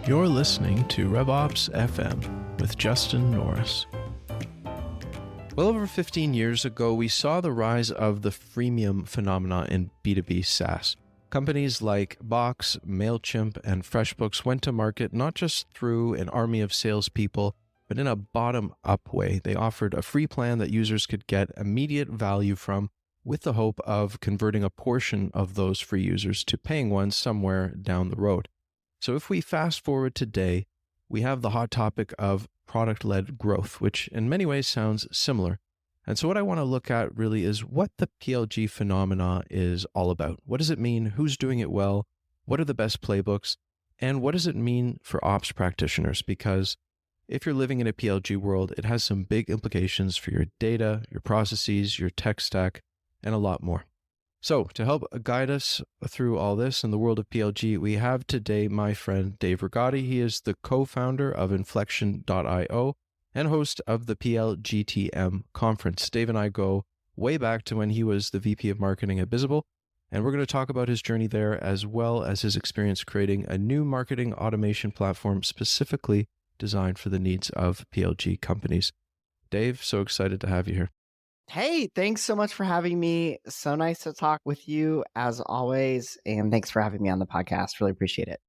You're listening to RevOps FM with Justin Norris. Well over 15 years ago, we saw the rise of the freemium phenomena in B2B SaaS. Companies like Box, MailChimp, and FreshBooks went to market not just through an army of salespeople, but in a bottom-up way. They offered a free plan that users could get immediate value from, with the hope of converting a portion of those free users to paying ones somewhere down the road. So if we fast forward today, we have the hot topic of product-led growth, which in many ways sounds similar. And so what I want to look at really is what the PLG phenomena is all about. What does it mean? Who's doing it well? What are the best playbooks? And what does it mean for ops practitioners? Because if you're living in a PLG world, it has some big implications for your data, your processes, your tech stack, and a lot more. So to help guide us through all this in the world of PLG, we have today my friend Dave Rigotti. He is the co-founder of Inflection.io and host of the PLGTM conference. Dave and I go way back to when he was the VP of marketing at Bizible, and we're going to talk about his journey there as well as his experience creating a new marketing automation platform specifically designed for the needs of PLG companies. Dave, so excited to have you here. Hey, thanks so much for having me. So nice to talk with you as always. And thanks for having me on the podcast. Really appreciate it.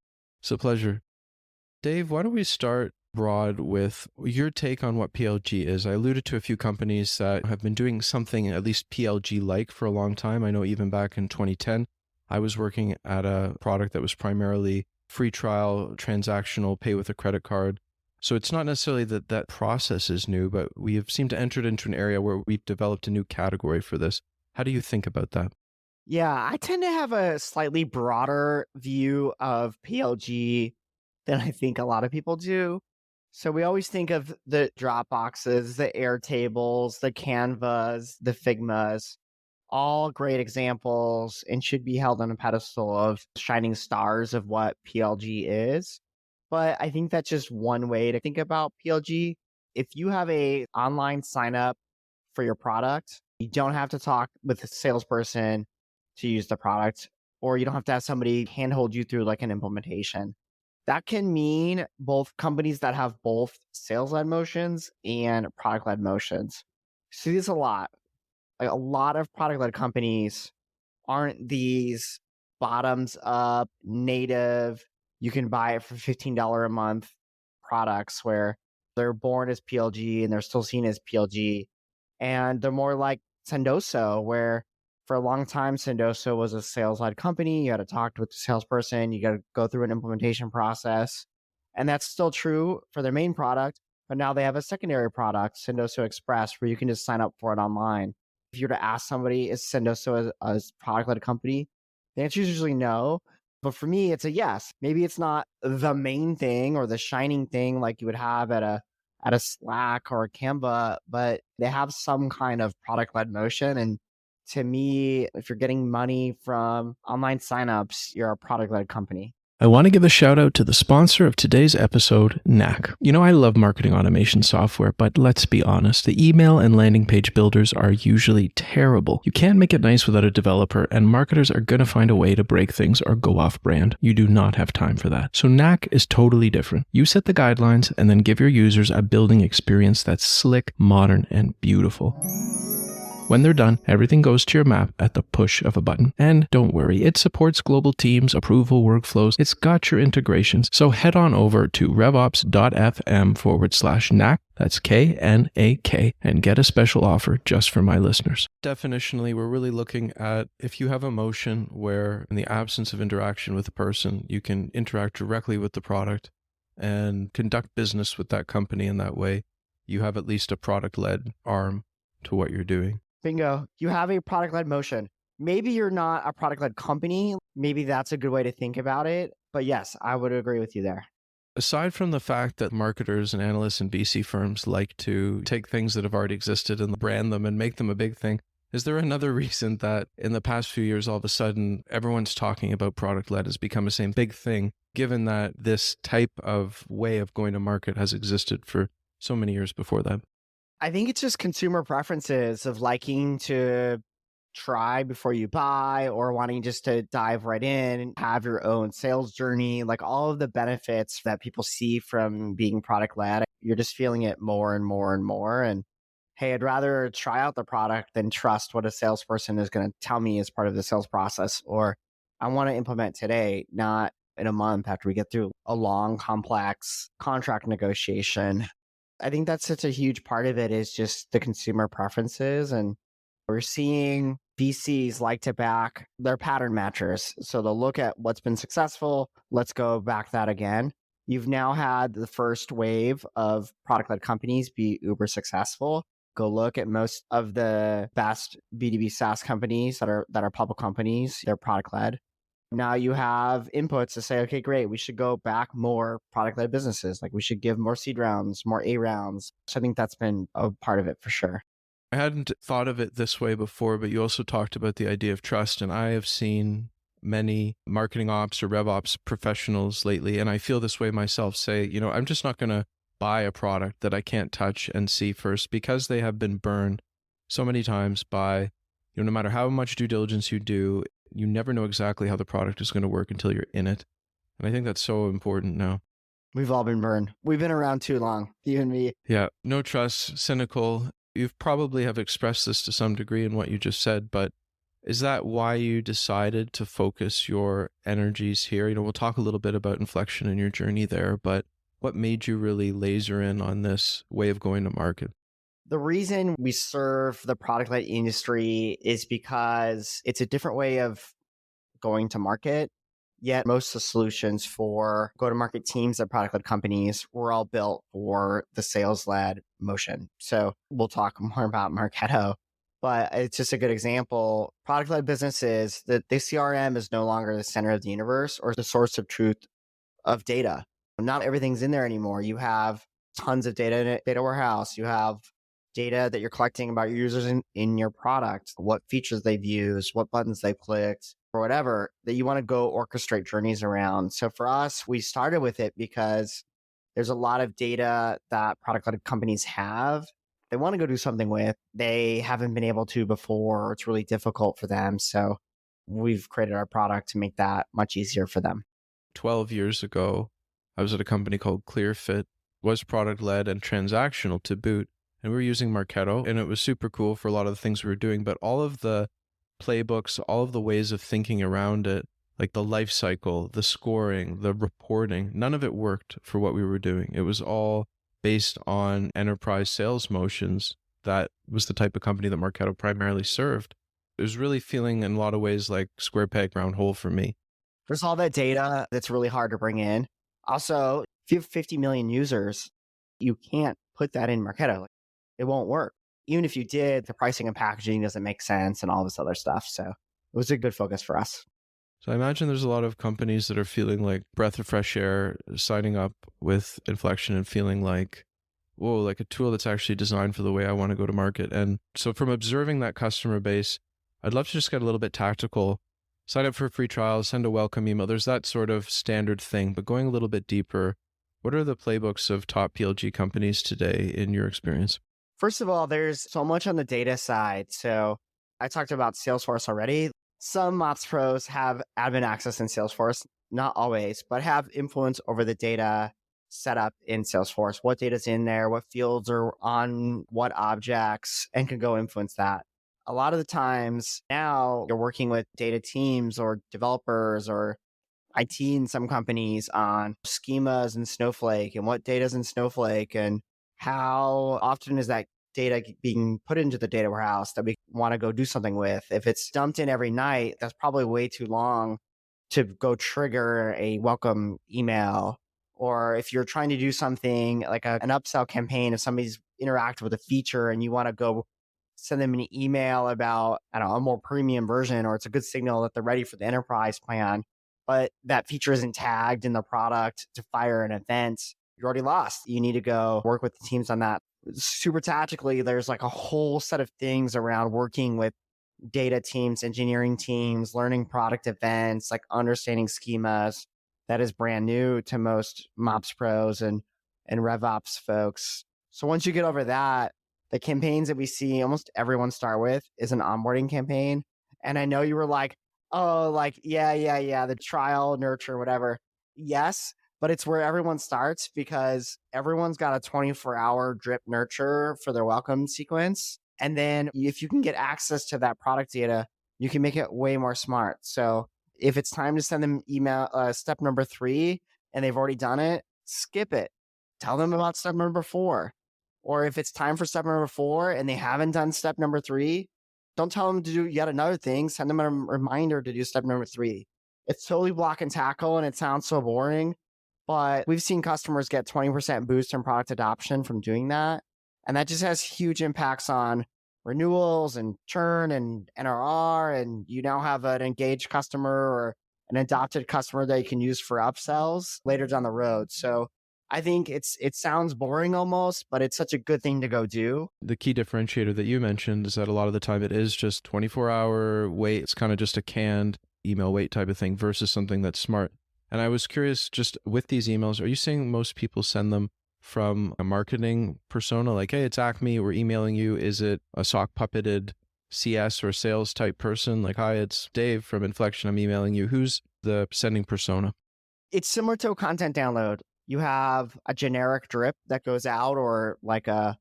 It's a pleasure. Dave, why don't we start broad with your take on what PLG is? I alluded to a few companies that have been doing something at least PLG-like for a long time. I know even back in 2010, I was working at a product that was primarily free trial, transactional, pay with a credit card. So it's not necessarily that that process is new, but we have seemed to enter into an area where we've developed a new category for this. How do you think about that? Yeah, I tend to have a slightly broader view of PLG than I think a lot of people do. So we always think of the Dropboxes, the Airtables, the Canvas, the Figmas, all great examples and should be held on a pedestal of shining stars of what PLG is. But I think that's just one way to think about PLG. If you have a online sign up for your product, you don't have to talk with a salesperson to use the product, or you don't have to have somebody handhold you through like an implementation. That can mean both companies that have both sales-led motions and product-led motions. See this a lot. Like a lot of product-led companies aren't these bottoms-up, native, you can buy it for $15 a month products where they're born as PLG and they're still seen as PLG. And they're more like Sendoso, where for a long time, Sendoso was a sales-led company. You had to talk with the salesperson. You got to go through an implementation process. And that's still true for their main product. But now they have a secondary product, Sendoso Express, where you can just sign up for it online. If you were to ask somebody, is Sendoso a product-led company? The answer is usually no. But for me, it's a yes. Maybe it's not the main thing or the shining thing like you would have at a Slack or a Canva, but they have some kind of product-led motion. And to me, if you're getting money from online signups, you're a product-led company. I want to give a shout out to the sponsor of today's episode, Knack. You know, I love marketing automation software, but let's be honest, the email and landing page builders are usually terrible. You can't make it nice without a developer, and marketers are going to find a way to break things or go off brand. You do not have time for that. So Knack is totally different. You set the guidelines and then give your users a building experience that's slick, modern, and beautiful. When they're done, everything goes to your map at the push of a button. And don't worry, it supports global teams, approval workflows. It's got your integrations. So head on over to revops.fm/knack. That's KNAK, and get a special offer just for my listeners. Definitionally, we're really looking at if you have a motion where in the absence of interaction with a person, you can interact directly with the product and conduct business with that company in that way. You have at least a product-led arm to what you're doing. Bingo. You have a product-led motion. Maybe you're not a product-led company. Maybe that's a good way to think about it. But yes, I would agree with you there. Aside from the fact that marketers and analysts and VC firms like to take things that have already existed and brand them and make them a big thing, is there another reason that in the past few years, all of a sudden, everyone's talking about product-led has become the same big thing, given that this type of way of going to market has existed for so many years before that? I think it's just consumer preferences of liking to try before you buy or wanting just to dive right in and have your own sales journey, like all of the benefits that people see from being product led. You're just feeling it more and more and more. And hey, I'd rather try out the product than trust what a salesperson is going to tell me as part of the sales process. Or I want to implement today, not in a month after we get through a long, complex contract negotiation. I think that's such a huge part of it is just the consumer preferences. And we're seeing VCs like to back their pattern matchers. So they'll look at what's been successful. Let's go back that again. You've now had the first wave of product led companies be uber successful. Go look at most of the best B2B SaaS companies that are public companies. They're product led. Now you have inputs to say, okay, great, we should go back more product led businesses. Like we should give more seed rounds, more A rounds. So I think that's been a part of it for sure. I hadn't thought of it this way before, but you also talked about the idea of trust. And I have seen many marketing ops or rev ops professionals lately, and I feel this way myself, say, I'm just not going to buy a product that I can't touch and see first because they have been burned so many times by, no matter how much due diligence you do, you never know exactly how the product is going to work until you're in it. And I think that's so important now. We've all been burned. We've been around too long, you and me. Yeah, no trust, cynical. You probably have expressed this to some degree in what you just said, but is that why you decided to focus your energies here? We'll talk a little bit about Inflection and your journey there, but what made you really laser in on this way of going to market? The reason we serve the product-led industry is because it's a different way of going to market. Yet most of the solutions for go-to-market teams at product-led companies were all built for the sales-led motion. So we'll talk more about Marketo, but it's just a good example. Product-led businesses, the CRM is no longer the center of the universe or the source of truth of data. Not everything's in there anymore. You have tons of data in a data warehouse. You have data that you're collecting about your users in your product, what features they've used, what buttons they've clicked, or whatever that you want to go orchestrate journeys around. So for us, we started with it because there's a lot of data that product-led companies have. They want to go do something with. They haven't been able to before, or it's really difficult for them. So we've created our product to make that much easier for them. 12 years ago, I was at a company called ClearFit, was product-led and transactional to boot. And we were using Marketo, and it was super cool for a lot of the things we were doing. But all of the playbooks, all of the ways of thinking around it, like the life cycle, the scoring, the reporting, none of it worked for what we were doing. It was all based on enterprise sales motions. That was the type of company that Marketo primarily served. It was really feeling in a lot of ways like square peg, round hole for me. There's all that data that's really hard to bring in. Also, if you have 50 million users, you can't put that in Marketo. It won't work. Even if you did, the pricing and packaging doesn't make sense and all this other stuff. So it was a good focus for us. So I imagine there's a lot of companies that are feeling like breath of fresh air, signing up with Inflection and feeling like, whoa, like a tool that's actually designed for the way I want to go to market. And so from observing that customer base, I'd love to just get a little bit tactical. Sign up for a free trial, send a welcome email. There's that sort of standard thing, but going a little bit deeper, what are the playbooks of top PLG companies today in your experience? First of all, there's so much on the data side. So I talked about Salesforce already. Some ops pros have admin access in Salesforce, not always, but have influence over the data set up in Salesforce. What data's in there, what fields are on what objects, and can go influence that. A lot of the times now you're working with data teams or developers or IT in some companies on schemas in Snowflake and what data's in Snowflake and how often is that data being put into the data warehouse that we want to go do something with. If it's dumped in every night, that's probably way too long to go trigger a welcome email. Or if you're trying to do something like an upsell campaign, if somebody's interacted with a feature and you want to go send them an email about, I don't know, a more premium version, or it's a good signal that they're ready for the enterprise plan, but that feature isn't tagged in the product to fire an event, you're already lost. You need to go work with the teams on that. Super tactically, there's like a whole set of things around working with data teams, engineering teams, learning product events, like understanding schemas. That is brand new to most MOPS pros and RevOps folks. So once you get over that, the campaigns that we see almost everyone start with is an onboarding campaign. And I know you were like, oh, like, yeah, the trial, nurture, whatever. Yes, but it's where everyone starts because everyone's got a 24-hour drip nurture for their welcome sequence. And then if you can get access to that product data, you can make it way more smart. So if it's time to send them email, step number 3, and they've already done it, skip it. Tell them about step number 4. Or if it's time for step number 4 and they haven't done step number 3, don't tell them to do yet another thing. Send them a reminder to do step number 3. It's totally block and tackle and it sounds so boring, but we've seen customers get 20% boost in product adoption from doing that. And that just has huge impacts on renewals and churn and NRR. And you now have an engaged customer or an adopted customer that you can use for upsells later down the road. So I think it sounds boring almost, but it's such a good thing to go do. The key differentiator that you mentioned is that a lot of the time it is just 24-hour wait. It's kind of just a canned email wait type of thing versus something that's smart. And I was curious, just with these emails, are you seeing most people send them from a marketing persona? Like, hey, it's Acme, we're emailing you. Is it a sock puppeted CS or sales type person? Like, hi, it's Dave from Inflection, I'm emailing you. Who's the sending persona? It's similar to a content download. You have a generic drip that goes out or like a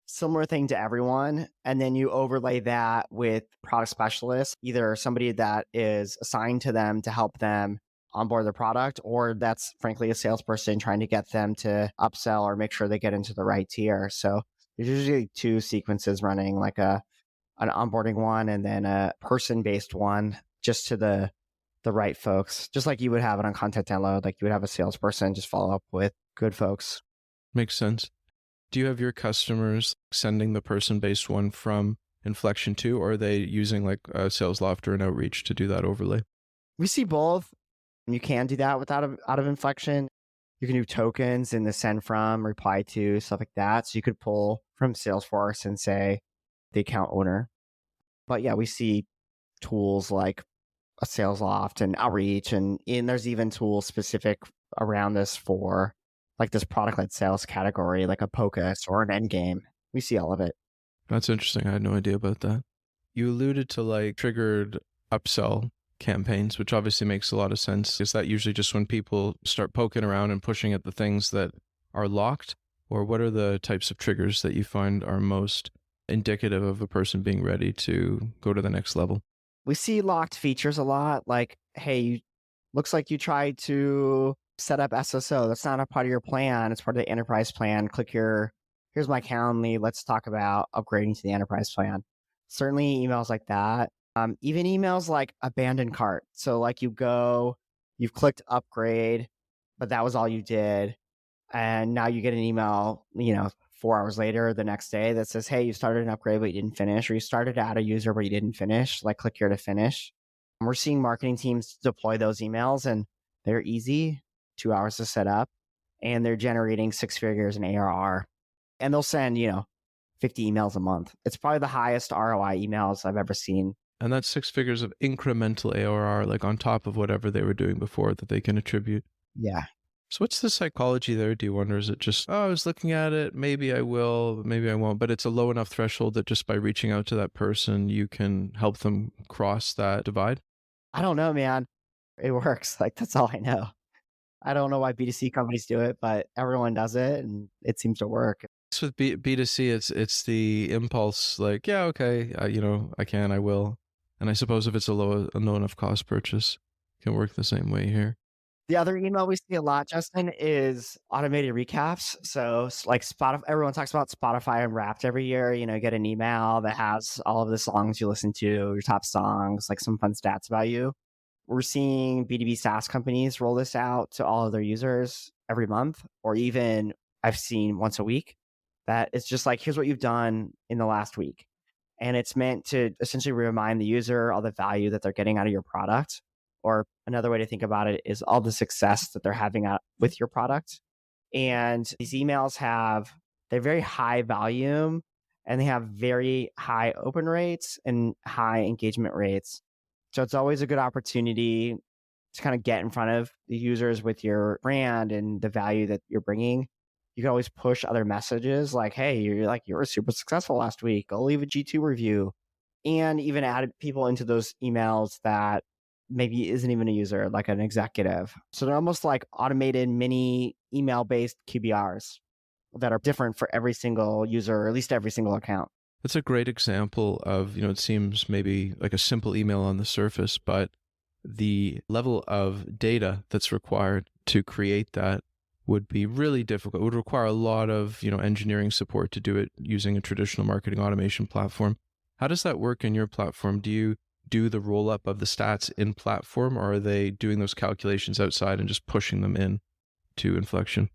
similar thing to everyone. And then you overlay that with product specialists, either somebody that is assigned to them to help them onboard the product, or that's frankly a salesperson trying to get them to upsell or make sure they get into the right tier. So there's usually 2 sequences running, like an onboarding one and then a person-based one, just to the right folks, just like you would have it on content download. Like you would have a salesperson just follow up with good folks. Makes sense. Do you have your customers sending the person-based one from Inflection too, or are they using like a SalesLoft or an Outreach to do that overlay? We see both. You can do that out of Inflection. You can do tokens in the send from, reply to, stuff like that. So you could pull from Salesforce and say the account owner. But yeah, we see tools like a SalesLoft and Outreach, and there's even tools specific around this for like this product-led sales category, like a Pocus or an Endgame. We see all of it. That's interesting. I had no idea about that. You alluded to like triggered upsell campaigns, which obviously makes a lot of sense. Is that usually just when people start poking around and pushing at the things that are locked? Or what are the types of triggers that you find are most indicative of a person being ready to go to the next level? We see locked features a lot, like, hey, looks like you tried to set up SSO. That's not a part of your plan. It's part of the enterprise plan. Click here. Here's my Calendly. Let's talk about upgrading to the enterprise plan. Certainly emails like that. Even emails like abandoned cart. So like you've clicked upgrade, but that was all you did. And now you get an email, 4 hours later, the next day that says, hey, you started an upgrade, but you didn't finish, or you started to add a user, but you didn't finish. Like click here to finish. And we're seeing marketing teams deploy those emails and they're easy, 2 hours to set up, and they're generating 6 figures in ARR. And they'll send, 50 emails a month. It's probably the highest ROI emails I've ever seen. And that's 6 figures of incremental ARR, like on top of whatever they were doing before that they can attribute. Yeah. So what's the psychology there, do you wonder? Is it just, I was looking at it, maybe I will, maybe I won't, but it's a low enough threshold that just by reaching out to that person, you can help them cross that divide? I don't know, man. It works. Like, that's all I know. I don't know why B2C companies do it, but everyone does it and it seems to work. So with B2C, it's the impulse, like, yeah, okay, I can, I will. And I suppose if it's a low enough cost purchase, it can work the same way here. The other email we see a lot, Justin, is automated recaps. So like Spotify, everyone talks about Spotify Unwrapped every year. You get an email that has all of the songs you listen to, your top songs, like some fun stats about you. We're seeing B2B SaaS companies roll this out to all of their users every month, or even I've seen once a week. That it's just like, here's what you've done in the last week. And it's meant to essentially remind the user all the value that they're getting out of your product. Or another way to think about it is all the success that they're having with your product. And these emails they're very high volume and they have very high open rates and high engagement rates. So it's always a good opportunity to kind of get in front of the users with your brand and the value that you're bringing. You can always push other messages like, hey, you're super successful last week. Go leave a G2 review. And even add people into those emails that maybe isn't even a user, like an executive. So they're almost like automated mini email based QBRs that are different for every single user, or at least every single account. That's a great example of, it seems maybe like a simple email on the surface, but the level of data that's required to create that would be really difficult. It would require a lot of, engineering support to do it using a traditional marketing automation platform. How does that work in your platform? Do you do the roll up of the stats in platform, or are they doing those calculations outside and just pushing them in to Inflection?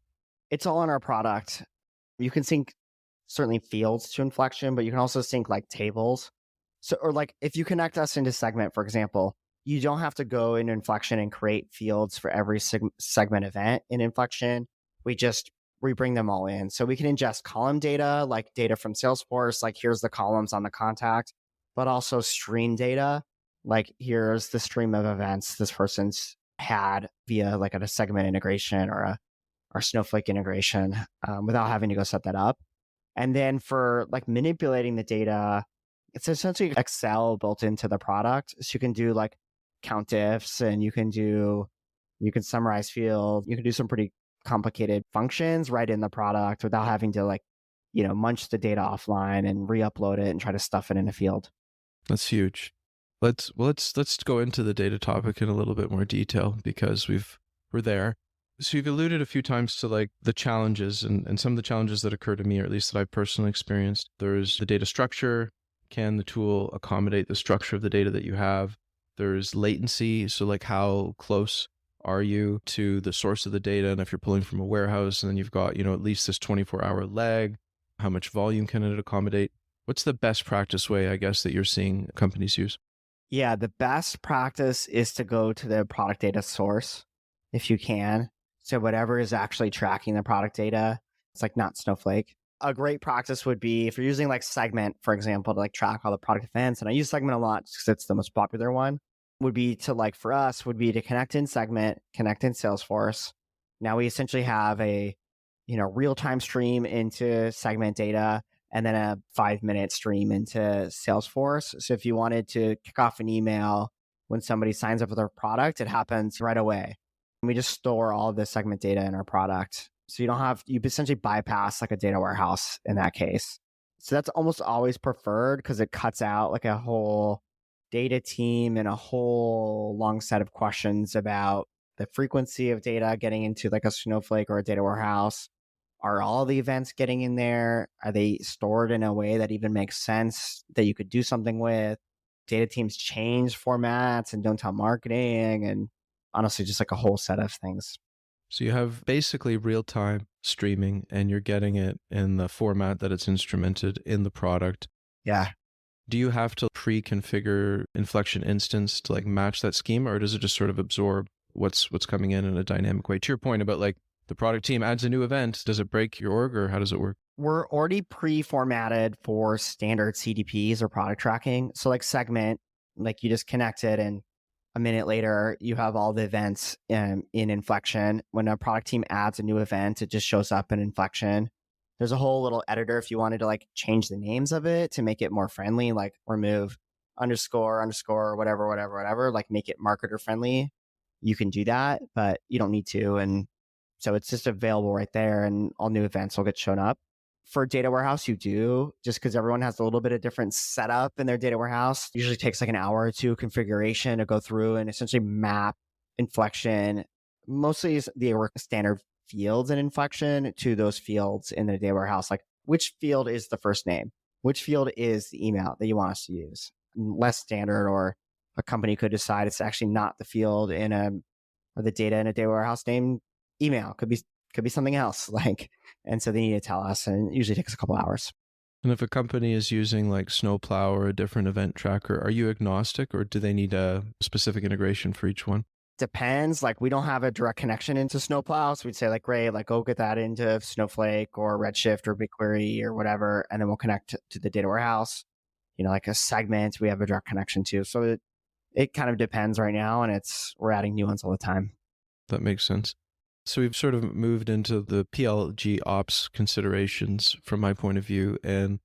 It's all in our product. You can sync certainly fields to Inflection, but you can also sync like tables. So, or like if you connect us into Segment, for example, you don't have to go into Inflection and create fields for every segment event in Inflection. We bring them all in. So we can ingest column data, like data from Salesforce, like here's the columns on the contact, but also stream data, like here's the stream of events this person's had via like a segment integration or Snowflake integration without having to go set that up. And then for like manipulating the data, it's essentially Excel built into the product. So you can do like count diffs, and you can summarize fields. You can do some pretty complicated functions right in the product without having to munch the data offline and re-upload it and try to stuff it in a field. That's huge. Let's go into the data topic in a little bit more detail, because we're there. So you've alluded a few times to like the challenges and some of the challenges that occur to me, or at least that I've personally experienced. There's the data structure. Can the tool accommodate the structure of the data that you have? There's latency. So like how close are you to the source of the data? And if you're pulling from a warehouse and then you've got, at least this 24-hour lag, how much volume can it accommodate? What's the best practice way, I guess, that you're seeing companies use? Yeah, the best practice is to go to the product data source if you can. So whatever is actually tracking the product data, it's like not Snowflake. A great practice would be if you're using like Segment, for example, to like track all the product events, and I use Segment a lot because it's the most popular one, would be to connect in Segment, connect in Salesforce. Now we essentially have a, real-time stream into Segment data and then a 5-minute stream into Salesforce. So if you wanted to kick off an email when somebody signs up for their product, it happens right away. And we just store all of the Segment data in our product. So you essentially bypass like a data warehouse in that case. So that's almost always preferred because it cuts out like a whole data team and a whole long set of questions about the frequency of data getting into like a Snowflake or a data warehouse. Are all the events getting in there? Are they stored in a way that even makes sense that you could do something with? Data teams change formats and don't tell marketing, and honestly, just like a whole set of things. So you have basically real-time streaming, and you're getting it in the format that it's instrumented in the product. Yeah. Do you have to pre-configure Inflection instance to like match that schema, or does it just sort of absorb what's coming in a dynamic way? To your point about like the product team adds a new event, does it break your org, or how does it work? We're already pre-formatted for standard CDPs or product tracking. So like Segment, like you just connect it, and a minute later you have all the events in Inflection. When a product team adds a new event, it just shows up in Inflection. There's a whole little editor if you wanted to like change the names of it to make it more friendly, like remove underscore, whatever, like make it marketer friendly. You can do that, but you don't need to. And so it's just available right there, and all new events will get shown up. For data warehouse, you do, just because everyone has a little bit of different setup in their data warehouse. It usually takes like an hour or two configuration to go through and essentially map Inflection, mostly the standard fields in Inflection, to those fields in the data warehouse. Like which field is the first name? Which field is the email that you want us to use? Less standard, or a company could decide it's actually not the field or the data in a data warehouse name. Email could be something else, like, and so they need to tell us, and it usually takes a couple hours. And if a company is using like Snowplow or a different event tracker, are you agnostic, or do they need a specific integration for each one? Depends. Like we don't have a direct connection into Snowplow, so we'd say like, great, like go get that into Snowflake or Redshift or BigQuery or whatever, and then we'll connect to the data warehouse. Like a Segment, we have a direct connection to. So it kind of depends right now, and we're adding new ones all the time. That makes sense. So we've sort of moved into the PLG ops considerations from my point of view. And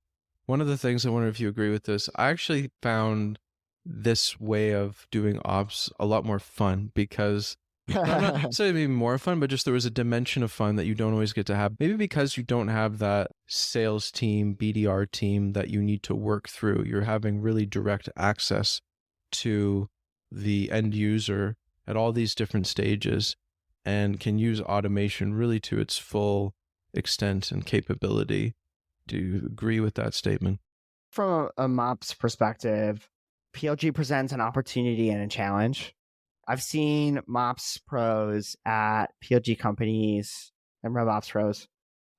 one of the things, I wonder if you agree with this, I actually found this way of doing ops a lot more fun because not say maybe more fun, but just there was a dimension of fun that you don't always get to have. Maybe because you don't have that sales team, BDR team that you need to work through. You're having really direct access to the end user at all these different stages and can use automation really to its full extent and capability. Do you agree with that statement? From a MOPS perspective, PLG presents an opportunity and a challenge. I've seen MOPS pros at PLG companies and RevOps pros.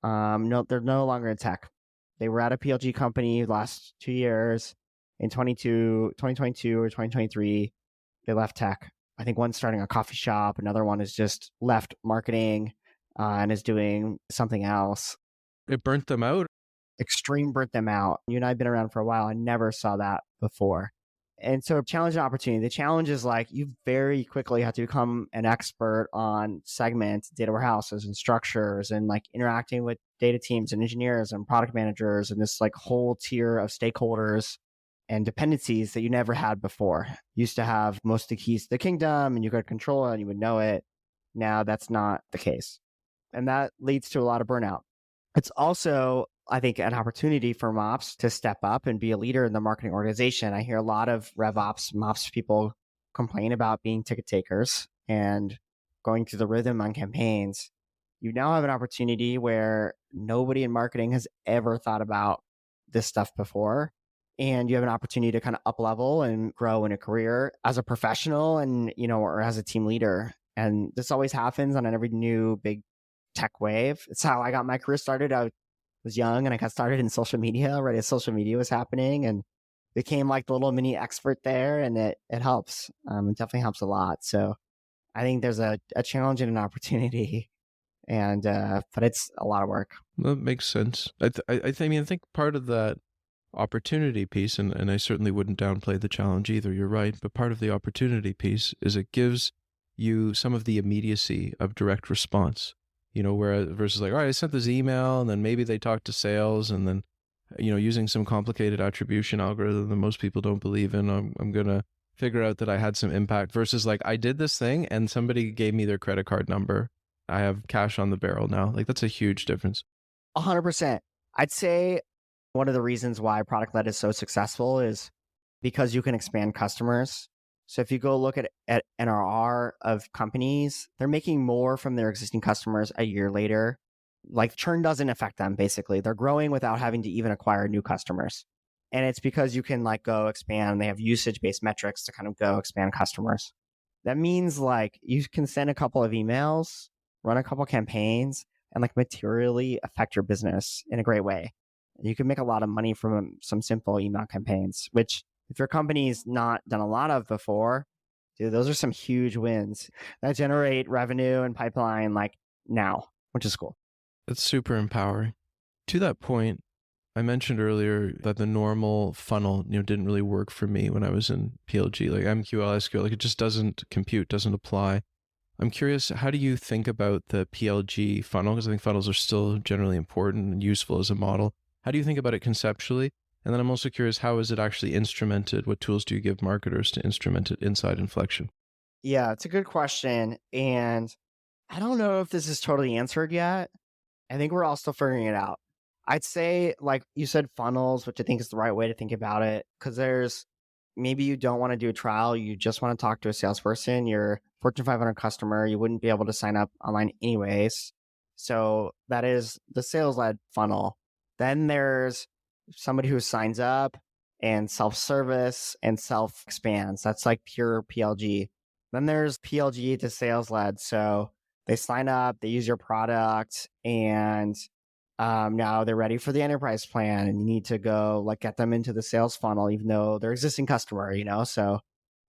No, they're no longer in tech. They were at a PLG company the last 2 years. In 2022 or 2023, they left tech. I think one's starting a coffee shop. Another one is just left marketing and is doing something else. It burnt them out. Extreme burnt them out. You and I have been around for a while. I never saw that before. And so challenge and opportunity. The challenge is like you very quickly have to become an expert on segments, data warehouses and structures and like interacting with data teams and engineers and product managers and this like whole tier of stakeholders and dependencies that you never had before. You used to have most of the keys to the kingdom and you could control it and you would know it. Now that's not the case. And that leads to a lot of burnout. It's also, I think, an opportunity for MOPS to step up and be a leader in the marketing organization. I hear a lot of RevOps, MOPS people complain about being ticket takers and going through the rhythm on campaigns. You now have an opportunity where nobody in marketing has ever thought about this stuff before. And you have an opportunity to kind of up level and grow in a career as a professional and, or as a team leader. And this always happens on every new big tech wave. It's how I got my career started. I was young and I got started in social media right as social media was happening and became like the little mini expert there. And it helps. It definitely helps a lot. So I think there's a challenge and an opportunity. And but it's a lot of work. That makes sense. I think part of that opportunity piece, and I certainly wouldn't downplay the challenge either, you're right, but part of the opportunity piece is it gives you some of the immediacy of direct response, whereas versus like, all right, I sent this email and then maybe they talk to sales and then, using some complicated attribution algorithm that most people don't believe in, I'm going to figure out that I had some impact versus like, I did this thing and somebody gave me their credit card number. I have cash on the barrel now. Like that's a huge difference. 100%. I'd say one of the reasons why product-led is so successful is because you can expand customers. So if you go look at NRR of companies, they're making more from their existing customers a year later. Like churn doesn't affect them, basically. They're growing without having to even acquire new customers. And it's because you can like go expand. They have usage-based metrics to kind of go expand customers. That means like you can send a couple of emails, run a couple campaigns, and like materially affect your business in a great way. You can make a lot of money from some simple email campaigns, which if your company's not done a lot of before, dude, those are some huge wins that generate revenue and pipeline like now, which is cool. It's super empowering. To that point, I mentioned earlier that the normal funnel, didn't really work for me when I was in PLG, like MQL, SQL, like it just doesn't compute, doesn't apply. I'm curious, how do you think about the PLG funnel? Because I think funnels are still generally important and useful as a model. How do you think about it conceptually? And then I'm also curious, how is it actually instrumented? What tools do you give marketers to instrument it inside Inflection? Yeah, it's a good question. And I don't know if this is totally answered yet. I think we're all still figuring it out. I'd say, like you said, funnels, which I think is the right way to think about it, because there's maybe you don't want to do a trial. You just want to talk to a salesperson. You're Fortune 500 customer. You wouldn't be able to sign up online anyways. So that is the sales-led funnel. Then there's somebody who signs up and self-service and self-expands. That's like pure PLG. Then there's PLG to sales-led. So they sign up, they use your product, and now they're ready for the enterprise plan. And you need to go like get them into the sales funnel, even though they're existing customer, So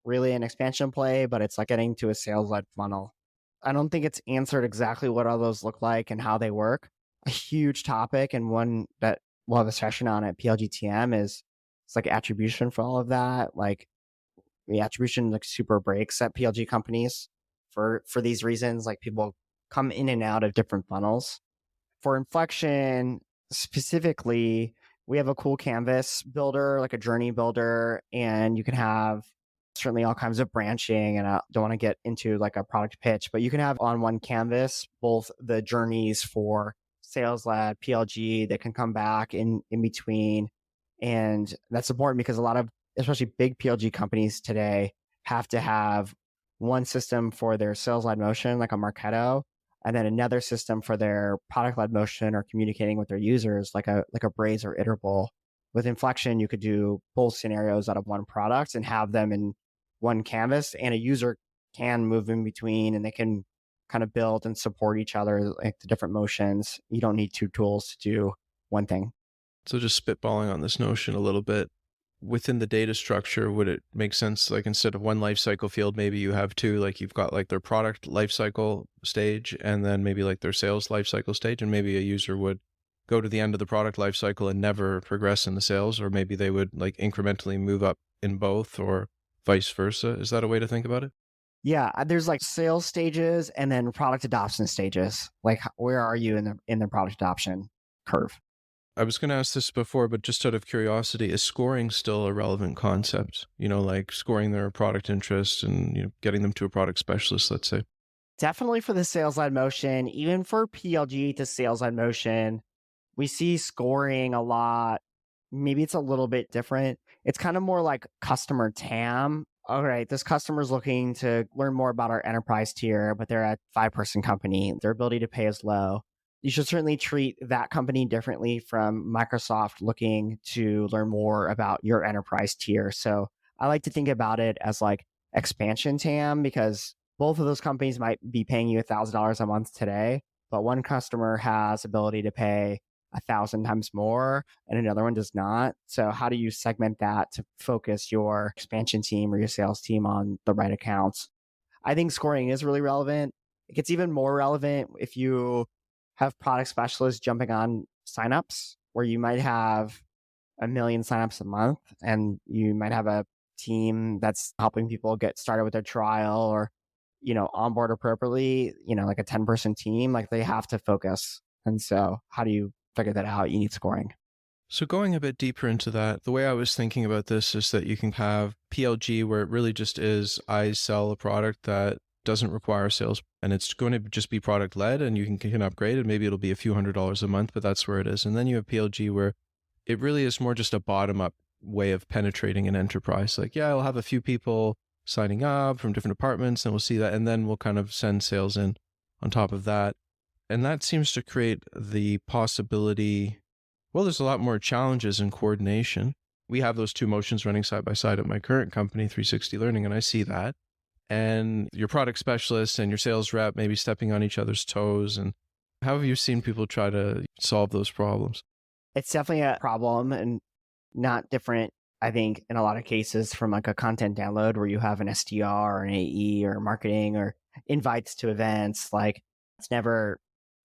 really an expansion play, but it's like getting to a sales-led funnel. I don't think it's answered exactly what all those look like and how they work. A huge topic and one that we'll have a session on at PLGTM is it's like attribution for all of that. Like the attribution like super breaks at PLG companies for these reasons. Like people come in and out of different funnels. For Inflection specifically, we have a cool canvas builder, like a journey builder, and you can have certainly all kinds of branching. And I don't want to get into like a product pitch, but you can have on one canvas both the journeys for sales led, PLG that can come back in between. And that's important because a lot of, especially big PLG companies today, have to have one system for their sales led motion, like a Marketo, and then another system for their product led motion or communicating with their users, like a Braze or Iterable. With Inflection, you could do both scenarios out of one product and have them in one canvas, and a user can move in between and they can kind of build and support each other, like the different motions. You don't need two tools to do one thing. So just spitballing on this notion a little bit, within the data structure, would it make sense, like instead of one lifecycle field, maybe you have two, like you've got like their product lifecycle stage and then maybe like their sales lifecycle stage, and maybe a user would go to the end of the product lifecycle and never progress in the sales, or maybe they would like incrementally move up in both, or vice versa. Is that a way to think about it? Yeah, there's like sales stages and then product adoption stages. Like where are you in the product adoption curve? I was going to ask this before, but just out of curiosity, is scoring still a relevant concept? Like scoring their product interest and getting them to a product specialist, let's say. Definitely for the sales led motion, even for PLG to sales led motion, we see scoring a lot. Maybe it's a little bit different. It's kind of more like customer TAM. All right, this customer is looking to learn more about our enterprise tier, but they're a 5-person company. Their ability to pay is low. You should certainly treat that company differently from Microsoft looking to learn more about your enterprise tier. So I like to think about it as like expansion TAM, because both of those companies might be paying you $1,000 a month today, but one customer has ability to pay 1,000 times more and another one does not. So how do you segment that to focus your expansion team or your sales team on the right accounts? I think scoring is really relevant. It gets even more relevant if you have product specialists jumping on signups, where you might have 1 million signups a month and you might have a team that's helping people get started with their trial or onboard appropriately, like a 10-person team. Like they have to focus. And so how do you figure that out? You need scoring. So going a bit deeper into that, the way I was thinking about this is that you can have PLG where it really just is, I sell a product that doesn't require sales, and it's going to just be product led, and you can upgrade it. Maybe it'll be a few $100s a month, but that's where it is. And then you have PLG where it really is more just a bottom up way of penetrating an enterprise. Like, yeah, I'll have a few people signing up from different departments and we'll see that. And then we'll kind of send sales in on top of that. And that seems to create the possibility, well, there's a lot more challenges in coordination. We have those two motions running side by side at my current company, 360 Learning, and I see that. And your product specialist and your sales rep maybe stepping on each other's toes. And how have you seen people try to solve those problems? It's definitely a problem and not different, I think, in a lot of cases from like a content download where you have an SDR or an AE or marketing or invites to events. Like it's never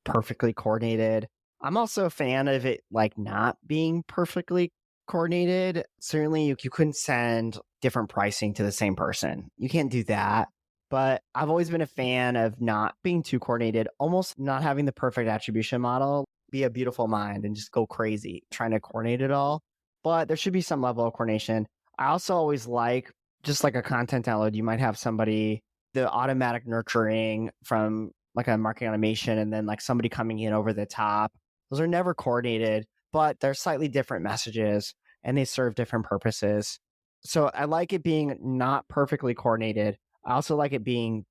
perfectly coordinated. I'm also a fan of it like not being perfectly coordinated. Certainly you couldn't send different pricing to the same person. You can't do that. But I've always been a fan of not being too coordinated, almost not having the perfect attribution model, be a beautiful mind and just go crazy trying to coordinate it all. But there should be some level of coordination. I also always like, just like a content download, you might have somebody, the automatic nurturing from like a marketing automation and then like somebody coming in over the top. Those are never coordinated, but they're slightly different messages and they serve different purposes. So I like it being not perfectly coordinated. I also like it being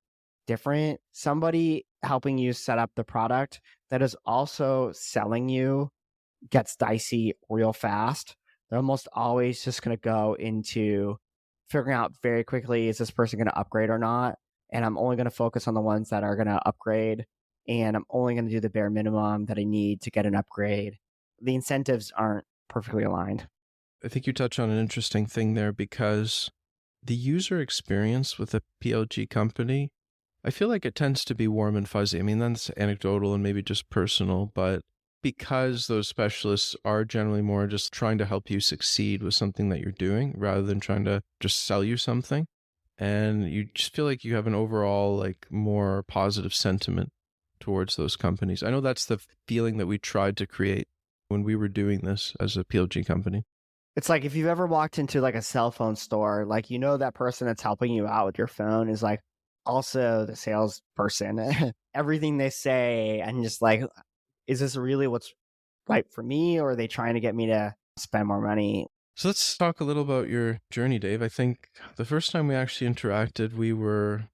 different. Somebody helping you set up the product that is also selling you gets dicey real fast. They're almost always just going to go into figuring out very quickly, is this person going to upgrade or not? And I'm only going to focus on the ones that are going to upgrade. And I'm only going to do the bare minimum that I need to get an upgrade. The incentives aren't perfectly aligned. I think you touch on an interesting thing there, because the user experience with a PLG company, I feel like it tends to be warm and fuzzy. I mean, that's anecdotal and maybe just personal, but because those specialists are generally more just trying to help you succeed with something that you're doing rather than trying to just sell you something. And you just feel like you have an overall like more positive sentiment towards those companies. I know that's the feeling that we tried to create when we were doing this as a PLG company. It's like if you've ever walked into like a cell phone store, like that person that's helping you out with your phone is like also the salesperson. Everything they say, and just like, is this really what's right for me, or are they trying to get me to spend more money? So let's talk a little about your journey, Dave. I think the first time we actually interacted, we were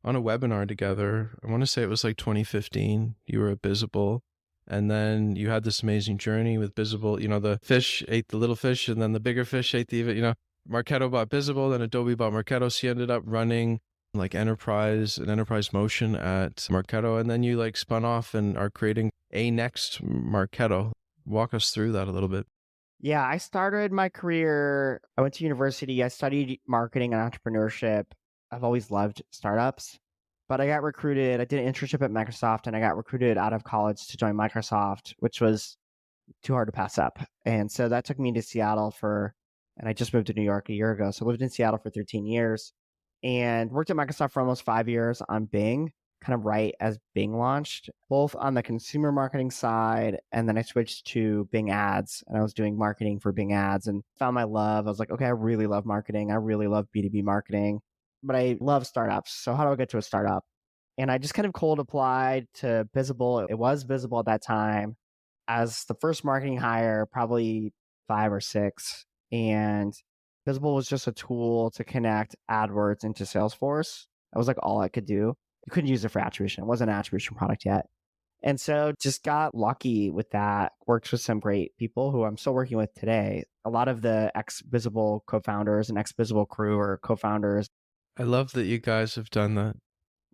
on a webinar together. I want to say it was like 2015. You were at Bizible. And then you had this amazing journey with Bizible. The fish ate the little fish, and then the bigger fish ate the, Marketo bought Bizible, then Adobe bought Marketo. So you ended up running like an enterprise motion at Marketo. And then you like spun off and are creating a next Marketo. Walk us through that a little bit. Yeah, I started my career. I went to university. I studied marketing and entrepreneurship. I've always loved startups. But I got recruited. I did an internship at Microsoft, and I got recruited out of college to join Microsoft, which was too hard to pass up. And so that took me to Seattle and I just moved to New York a year ago. So I lived in Seattle for 13 years and worked at Microsoft for almost 5 years on Bing, kind of right as Bing launched, both on the consumer marketing side. And then I switched to Bing ads, and I was doing marketing for Bing ads and found my love. I was like, okay, I really love marketing. I really love B2B marketing, but I love startups. So how do I get to a startup? And I just kind of cold applied to Bizible. It was Bizible at that time as the first marketing hire, probably 5 or 6. And Bizible was just a tool to connect AdWords into Salesforce. That was like all I could do. You couldn't use it for attribution. It wasn't an attribution product yet. And so just got lucky with that. Worked with some great people who I'm still working with today. A lot of the ex-Bizible co-founders and ex-Bizible crew are co-founders. I love that you guys have done that.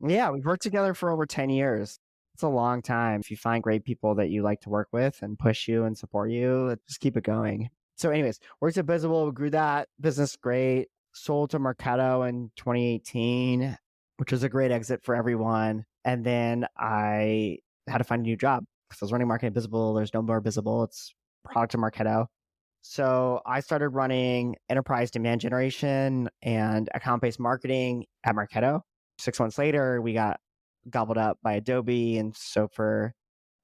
Yeah, we've worked together for over 10 years. It's a long time. If you find great people that you like to work with and push you and support you, just keep it going. So anyways, worked at Bizible, we grew that business great, sold to Marketo in 2018, which was a great exit for everyone. And then I had to find a new job because I was running marketing at Bizible. There's no more Bizible. It's product of Marketo. So I started running enterprise demand generation and account-based marketing at Marketo. 6 months later, we got gobbled up by Adobe. And so for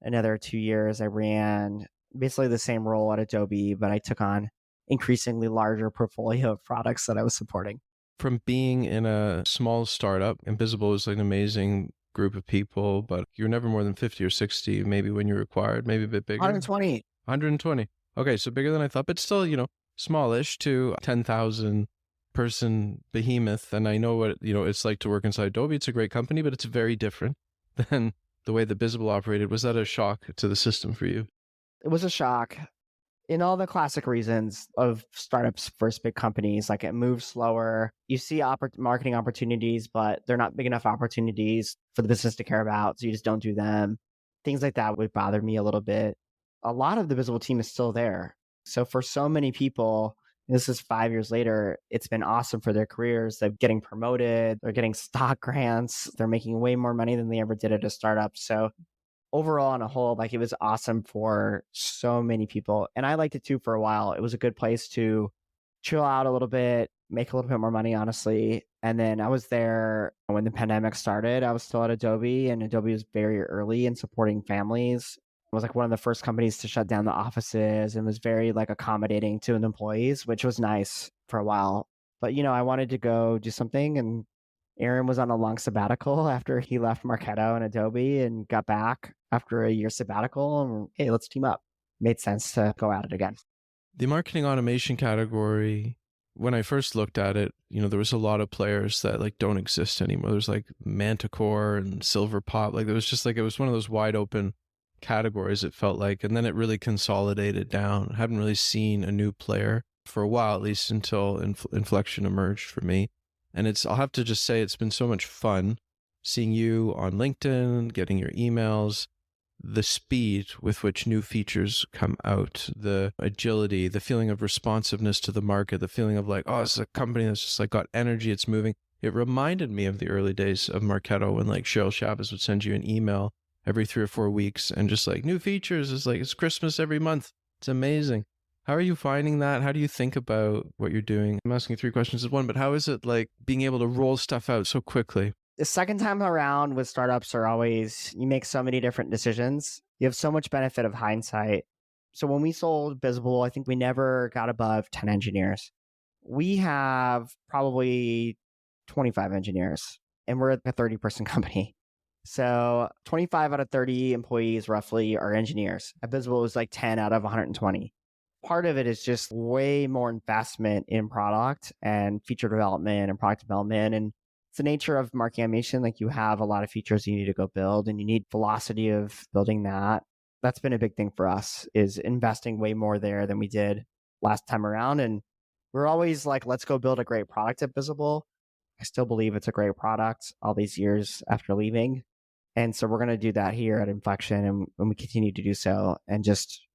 another 2 years, I ran basically the same role at Adobe, but I took on increasingly larger portfolio of products that I was supporting. From being in a small startup, and Bizible was like an amazing group of people, but you're never more than 50 or 60, maybe when you're required, maybe a bit bigger. 120. 120. Okay, so bigger than I thought, but still, smallish to 10,000 person behemoth. And I know what, it's like to work inside Adobe. It's a great company, but it's very different than the way that Bizible operated. Was that a shock to the system for you? It was a shock. In all the classic reasons of startups versus big companies, like it moves slower. You see marketing opportunities, but they're not big enough opportunities for the business to care about. So you just don't do them. Things like that would bother me a little bit. A lot of the Bizible team is still there. So for so many people, this is 5 years later, it's been awesome for their careers. They're getting promoted. They're getting stock grants. They're making way more money than they ever did at a startup. So overall, on a whole, like it was awesome for so many people. And I liked it too for a while. It was a good place to chill out a little bit, make a little bit more money, honestly. And then I was there when the pandemic started. I was still at Adobe, and Adobe was very early in supporting families. It was like one of the first companies to shut down the offices and was very like accommodating to the employees, which was nice for a while. But, I wanted to go do something, and Aaron was on a long sabbatical after he left Marketo and Adobe and got back after a year sabbatical. And hey, let's team up. Made sense to go at it again. The marketing automation category, when I first looked at it, there was a lot of players that like don't exist anymore. There's like Manticore and Silverpop. Like there was just like, it was one of those wide open categories, it felt like. And then it really consolidated down. I haven't really seen a new player for a while, at least until Inflection emerged for me. And I'll have to just say, it's been so much fun seeing you on LinkedIn, getting your emails, the speed with which new features come out, the agility, the feeling of responsiveness to the market, the feeling of like, oh, this is a company that's just like got energy, it's moving. It reminded me of the early days of Marketo when like Cheryl Chavez would send you an email every 3 or 4 weeks and just like new features. It's like, it's Christmas every month. It's amazing. How are you finding that? How do you think about what you're doing? I'm asking 3 questions as one, but how is it like being able to roll stuff out so quickly? The second time around with startups are always, you make so many different decisions. You have so much benefit of hindsight. So when we sold Bizible, I think we never got above 10 engineers. We have probably 25 engineers and we're a 30-person company. So 25 out of 30 employees roughly are engineers. At Bizible, it was like 10 out of 120. Part of it is just way more investment in product and feature development and product development. And it's the nature of marketing automation. Like you have a lot of features you need to go build and you need velocity of building that. That's been a big thing for us, is investing way more there than we did last time around. And we're always like, let's go build a great product at Bizible. I still believe it's a great product all these years after leaving. And so we're going to do that here at Inflection, and we continue to do so and just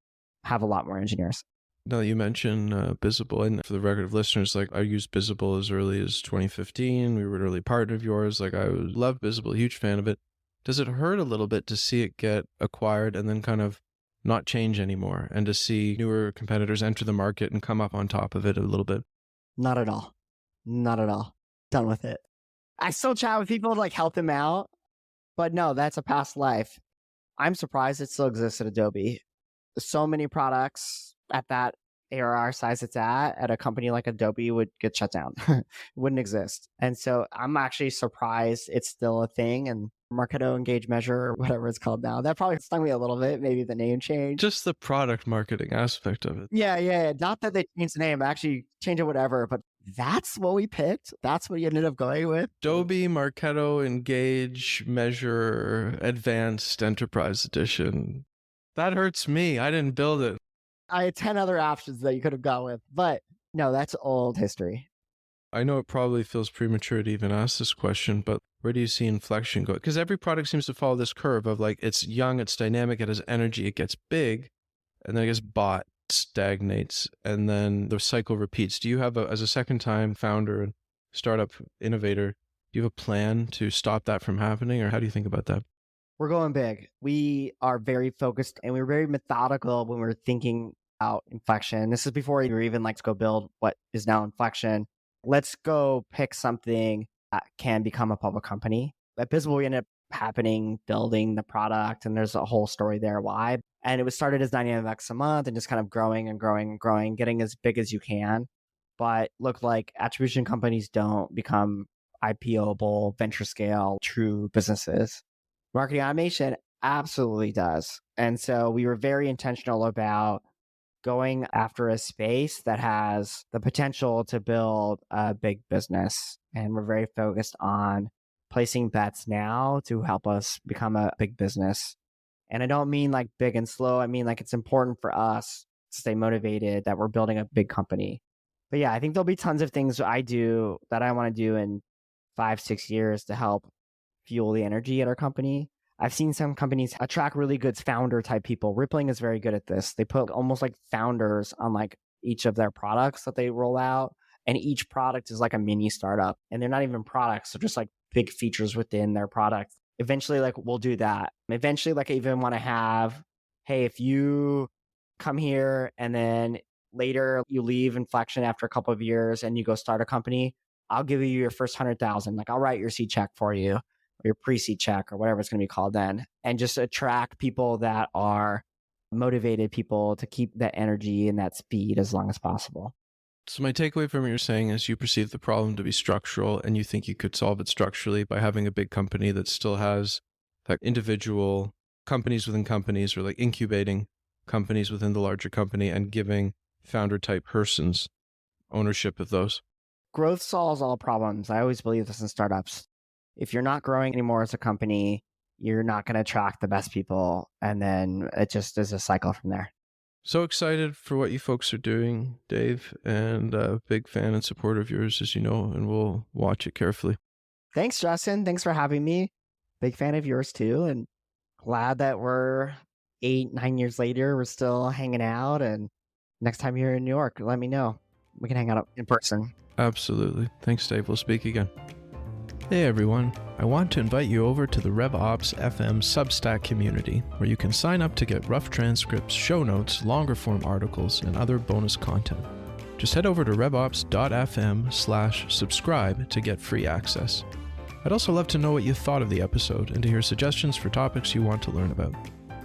have a lot more engineers. Now you mentioned Bizible, and for the record of listeners, like I used Bizible as early as 2015. We were an early partner of yours. Like I love Bizible, huge fan of it. Does it hurt a little bit to see it get acquired and then kind of not change anymore, and to see newer competitors enter the market and come up on top of it a little bit? Not at all. Not at all. Done with it. I still chat with people to like help them out, but no, that's a past life. I'm surprised it still exists at Adobe. So many products at that ARR size it's at a company like Adobe would get shut down. It wouldn't exist. And so I'm actually surprised it's still a thing. And Marketo, Engage, Measure, or whatever it's called now, that probably stung me a little bit. Maybe the name change. Just the product marketing aspect of it. Yeah. Not that they changed the name, actually change it, whatever. But that's what we picked. That's what you ended up going with. Adobe, Marketo, Engage, Measure, Advanced Enterprise Edition. That hurts me. I didn't build it. I had 10 other options that you could have gone with, but no, that's old history. I know it probably feels premature to even ask this question, but where do you see Inflection go? Because every product seems to follow this curve of like, it's young, it's dynamic, it has energy, it gets big, and then it gets bought, stagnates, and then the cycle repeats. Do you have, as a second-time founder and startup innovator, do you have a plan to stop that from happening, or how do you think about that? We're going big. We are very focused and we were very methodical when we were thinking out Inflection. This is before we were even like, let's go build what is now Inflection. Let's go pick something that can become a public company. At Bizible, we ended up building the product, and there's a whole story there why. And it was started as $99 a month and just kind of growing and growing and growing, getting as big as you can. But look, like attribution companies don't become IPO-able, venture scale, true businesses. Marketing automation absolutely does. And so we were very intentional about going after a space that has the potential to build a big business. And we're very focused on placing bets now to help us become a big business. And I don't mean like big and slow. I mean like it's important for us to stay motivated that we're building a big company. But yeah, I think there'll be tons of things I do that I want to do in 5-6 years to help fuel the energy at our company. I've seen some companies attract really good founder type people. Rippling is very good at this. They put almost like founders on like each of their products that they roll out. And each product is like a mini startup. And they're not even products. They're just like big features within their product. Eventually, like we'll do that. Eventually, like I even want to have, hey, if you come here and then later you leave Inflection after a couple of years and you go start a company, I'll give you your first 100,000. Like I'll write your seed check for you, or your pre-seed check, or whatever it's going to be called then, and just attract people that are motivated people to keep that energy and that speed as long as possible. So my takeaway from what you're saying is you perceive the problem to be structural, and you think you could solve it structurally by having a big company that still has like individual companies within companies, or like incubating companies within the larger company, and giving founder type persons ownership of those. Growth solves all problems. I always believe this in startups. If you're not growing anymore as a company, you're not going to attract the best people. And then it just is a cycle from there. So excited for what you folks are doing, Dave, and a big fan and supporter of yours, as you know, and we'll watch it carefully. Thanks, Justin. Thanks for having me. Big fan of yours too. And glad that we're 8-9 years later, we're still hanging out. And next time you're in New York, let me know. We can hang out in person. Absolutely. Thanks, Dave. We'll speak again. Hey everyone, I want to invite you over to the RevOps FM Substack community, where you can sign up to get rough transcripts, show notes, longer form articles, and other bonus content. Just head over to revops.fm/subscribe to get free access. I'd also love to know what you thought of the episode and to hear suggestions for topics you want to learn about.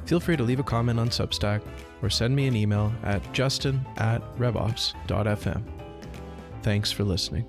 Feel free to leave a comment on Substack or send me an email at justin@revops.fm. Thanks for listening.